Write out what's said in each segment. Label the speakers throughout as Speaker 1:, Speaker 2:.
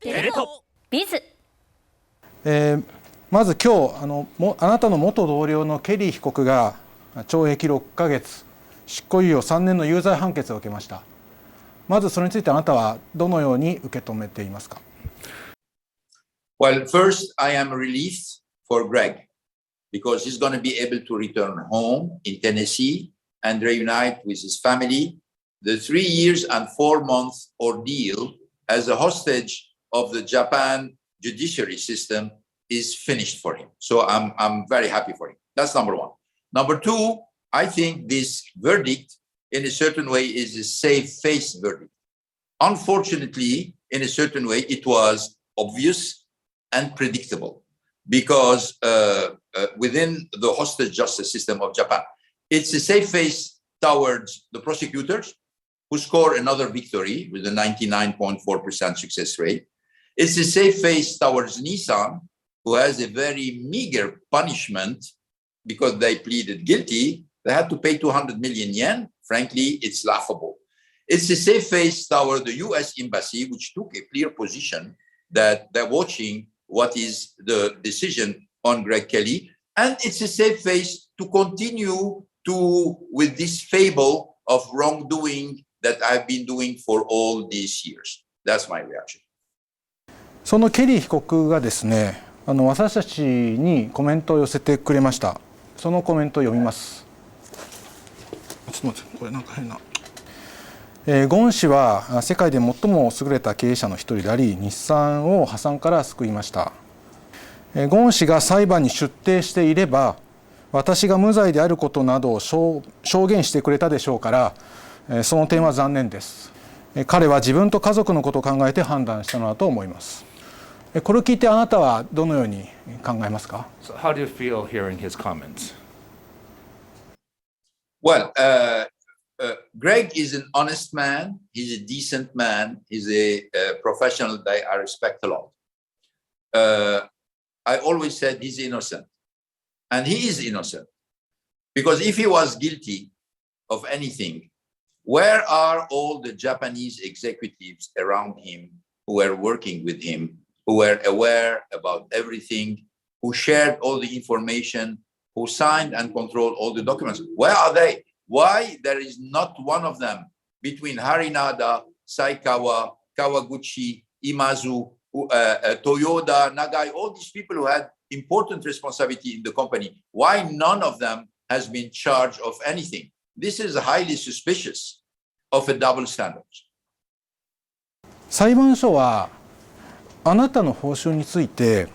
Speaker 1: テレ東
Speaker 2: BIZ。まず今日あなたの元同僚のケリー被告が懲役6ヶ月執行猶予3年の有罪判決を受けました。まずそれについてあなたはどのように受け止めていますか？
Speaker 3: Well, first, I am relieved for Greg because he's going to be able to return home in Tennessee and reunite with his family. The 3 years and 4 months ordeal as a hostage of the Japan judiciary system is finished for him. So I'm very happy for him. That's number one. Number two, I think this verdict in a certain way is a safe face verdict. Unfortunately, in a certain way, it was obvious and predictable because within the hostage justice system of Japan, it's a safe face towards the prosecutors who score another victory with a 99.4% success rate. It's a safe face towards Nissan, who has a very meager punishment because they pleaded guilty. They had to pay 200 million yen. Frankly, it's laughable. It's a safe face toward the US embassy, which took a clear position that they're watching what is the decision on Greg Kelly. And it's a safe face to continue with this fable of wrongdoing that I've been doing for all these years. That's my reaction.
Speaker 2: そのケリー被告がですね、私たちにコメントを寄せてくれました。そのコメントを読みます。ちょっと待って、これなんか変な。ゴーン氏は世界で最も優れた経営者の一人であり、日産を破産から救いました。ゴーン氏が裁判に出廷していれば、私が無罪であることなどを証言してくれたでしょうから、その点は残念です。彼は自分と家族のことを考えて判断したのだと思います。これを聞いてあなたはどのように考えますか？
Speaker 1: So how do you feel hearing his comments?
Speaker 3: Well, Greg is an honest man. He's a decent man. He's a professional that I respect a lot. I always said he's innocent. And he is innocent. Because if he was guilty of anything, where are all the Japanese executives around him who were working with him, who were aware about everything, who shared all the information, who signed and controlled all the documents? Where are they? Why there is not one of them between Harinada, Saikawa, Kawaguchi, Imazu, Toyoda, Nagai, all these people who had important responsibility in the company? Why none of them has been charged of anything? This is highly suspicious of a double standard.
Speaker 2: 裁判所はあなたの報酬について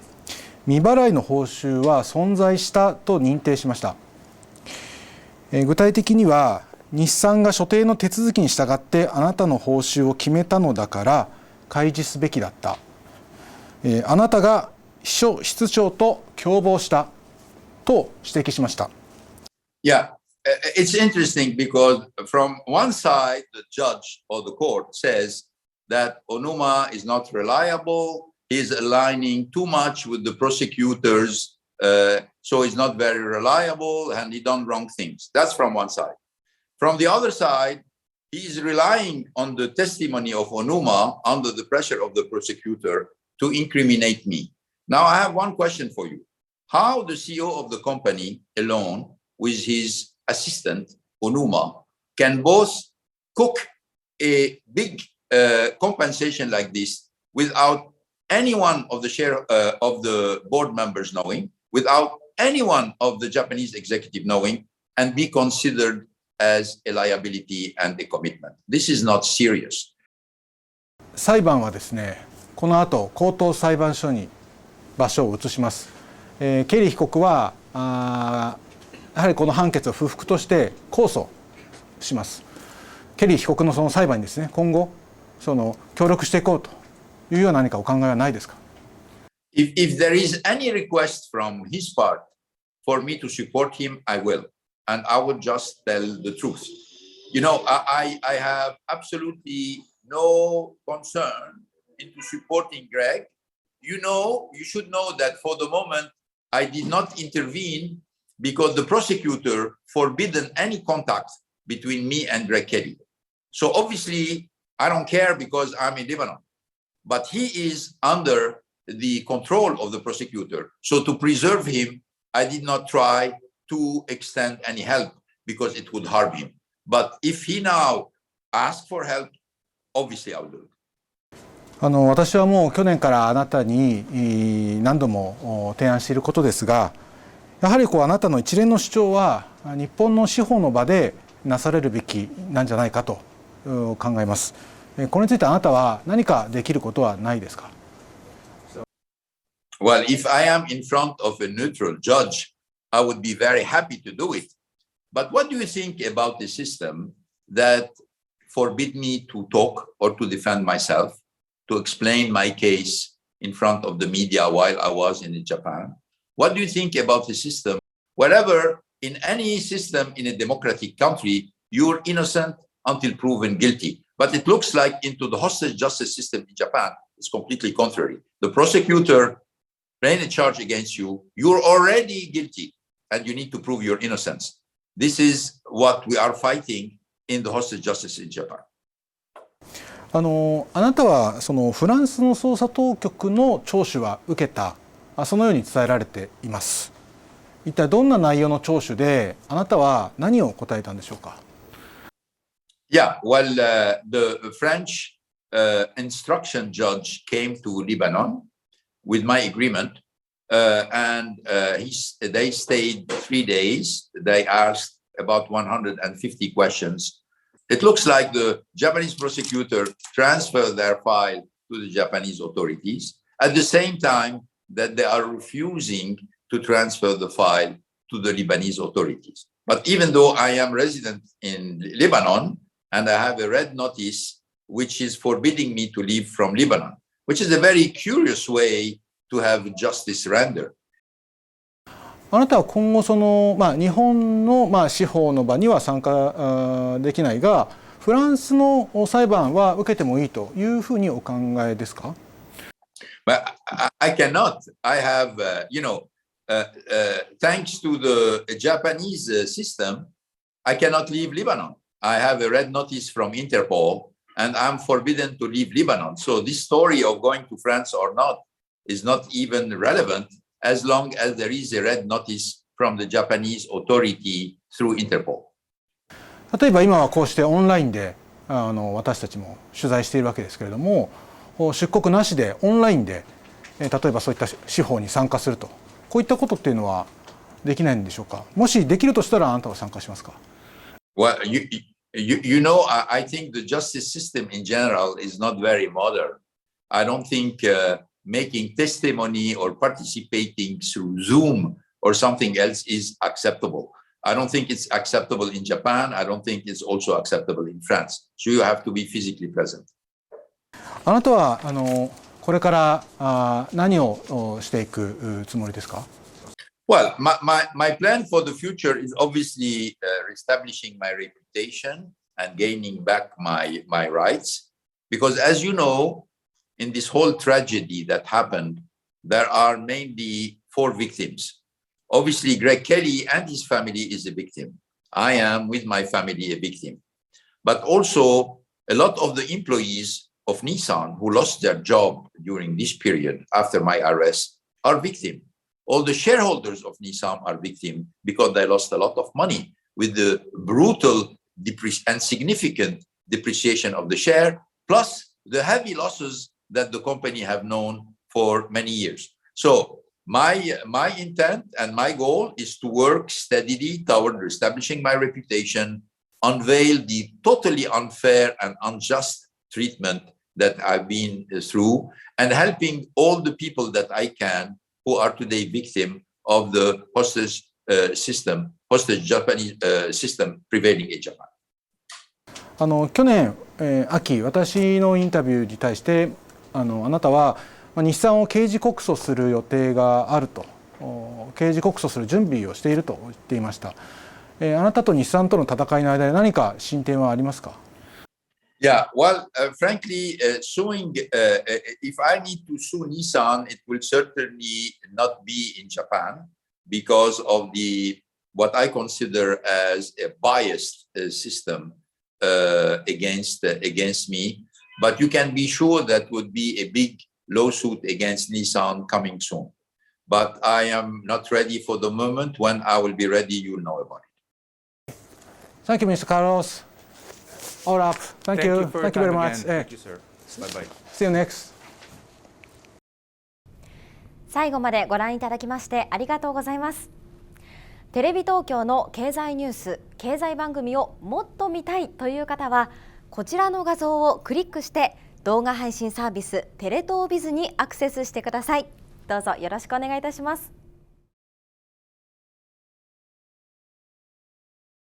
Speaker 2: 未払いの報酬は存在したと認定しました。具体的には日産が所定の手続きに従ってあなたの報酬を決めたのだから開示すべきだった。あなたが秘書室長と共謀したと指摘しました。
Speaker 3: Yeah, it's interesting because from one side, the judge or the court says that Onuma is not reliable. He's aligning too much with the prosecutors, so he's not very reliable and he done wrong things. That's from one side. From the other side, he's relying on the testimony of Onuma under the pressure of the prosecutor to incriminate me. Now, I have one question for you. How the CEO of the company alone with his assistant, Onuma, can both cook a big compensation like this without any one of the of the board members knowing, without any one of the Japanese executive knowing, and be considered as a liability and a commitment? This is not serious.
Speaker 2: 裁判はですね、この後高等裁判所に場所を移します。ケリー被告はやはりこの判決を不服として控訴します。ケリー被告のその裁判にですね、今後協力していこうというような何かお考えはないですか？
Speaker 3: If there is any request from his part for me to support him, I will. And I will just tell the truth. You know, I have absolutely no concern into supporting Greg. You should know that for the moment, I did not intervene because the prosecutor forbidden any contact between me and Greg Kelly. So obviously, I don't care because I'm in Lebanon. but he is under the control of the prosecutor. So to preserve him, I did not try to extend any help because it would harm him. But if he now asks for help, obviously I will do it.
Speaker 2: 私はもう去年からあなたに何度も提案していることですが、やはりあなたの一連の主張は日本の司法の場でなされるべきなんじゃないかと考えます。これについてあなたは何かできることはないですか？
Speaker 3: Well, if I am in front of a neutral judge, I would be very happy to do it. But what do you think about the system that forbid me to talk or to defend myself, to explain my case in front of the media while I was in Japan? What do you think about the system? Wherever in any system in a democratic country, you're innocent until proven guilty. But it looks like into the hostage justice system in Japan, it's completely contrary. The prosecutor bring a charge against you, you're already guilty and you need to prove your innocence. This is what we are fighting in the hostage justice in Japan.
Speaker 2: あなたはそのフランスの捜査当局の聴取は受けた、そのように伝えられています。一体どんな内容の聴取であなたは何を答えたんでしょうか？
Speaker 3: Yeah, well, the French instruction judge came to Lebanon with my agreement, and they stayed 3 days. They asked about 150 questions. It looks like the Japanese prosecutor transferred their file to the Japanese authorities at the same time that they are refusing to transfer the file to the Lebanese authorities. But even though I am resident in Lebanon and I have a red notice which is forbidding me to leave from Lebanon, which is a very curious way to have justice rendered.
Speaker 2: あなたは今後日本の司法の場には参加できないが、フランスの裁判は受けてもいいというふうにお考えですか？
Speaker 3: But I cannot. I have, thanks to the Japanese system, I cannot leave Lebanon. I have a red notice from Interpol, and I'm forbidden to leave Lebanon. So this story of going to France or not is not even relevant as long as there is a red notice from the Japanese authority through Interpol.
Speaker 2: 例えば今はこうしてオンラインで私たちも取材しているわけですけれども、出国なしでオンラインで例えばそういった司法に参加すると、こういったことっていうのはできないんでしょうか？もしできるとしたらあなたは参加しますか？
Speaker 3: Well, I think the justice system in general is not very modern. I don't think making testimony or participating through Zoom or something else is acceptable. I don't think it's acceptable in Japan. I don't think it's also acceptable in France. So you have to be physically present.
Speaker 2: あなたはこれから何をしていくつもりですか？
Speaker 3: Well, my plan for the future is obviously reestablishing my reputation and gaining back my rights. Because as you know, in this whole tragedy that happened, there are mainly 4 victims. Obviously, Greg Kelly and his family is a victim. I am, with my family, a victim. But also, a lot of the employees of Nissan who lost their job during this period after my arrest are victims. All the shareholders of Nissan are victims because they lost a lot of money with the brutal and significant depreciation of the share, plus the heavy losses that the company have known for many years. So my intent and my goal is to work steadily toward establishing my reputation, unveil the totally unfair and unjust treatment that I've been through, and helping all the people that I can who are today victim of the hostage Japanese system prevailing in Japan.
Speaker 2: 去年秋、私のインタビューに対してあなたは日産を刑事告訴する予定があると、刑事告訴する準備をしていると言っていました。あなたと日産との戦いの間で何か進展はありますか？
Speaker 3: Yeah, well, frankly, suing, if I need to sue Nissan, it will certainly not be in Japan because of what I consider as a biased system against me. But you can be sure that would be a big lawsuit against Nissan coming soon. But I am not ready for the moment. When I will be ready, you'll know about it.
Speaker 2: Thank you, Mr. Carlos. All up. Thank you. Thank you very much.
Speaker 1: Thank you, sir. Bye-bye.
Speaker 2: See you next.
Speaker 4: 最後までご覧いただきましてありがとうございます。テレビ東京の経済ニュース、経済番組をもっと見たいという方は、こちらの画像をクリックして動画配信サービステレ東BIZにアクセスしてください。どうぞよろしくお願いいたします。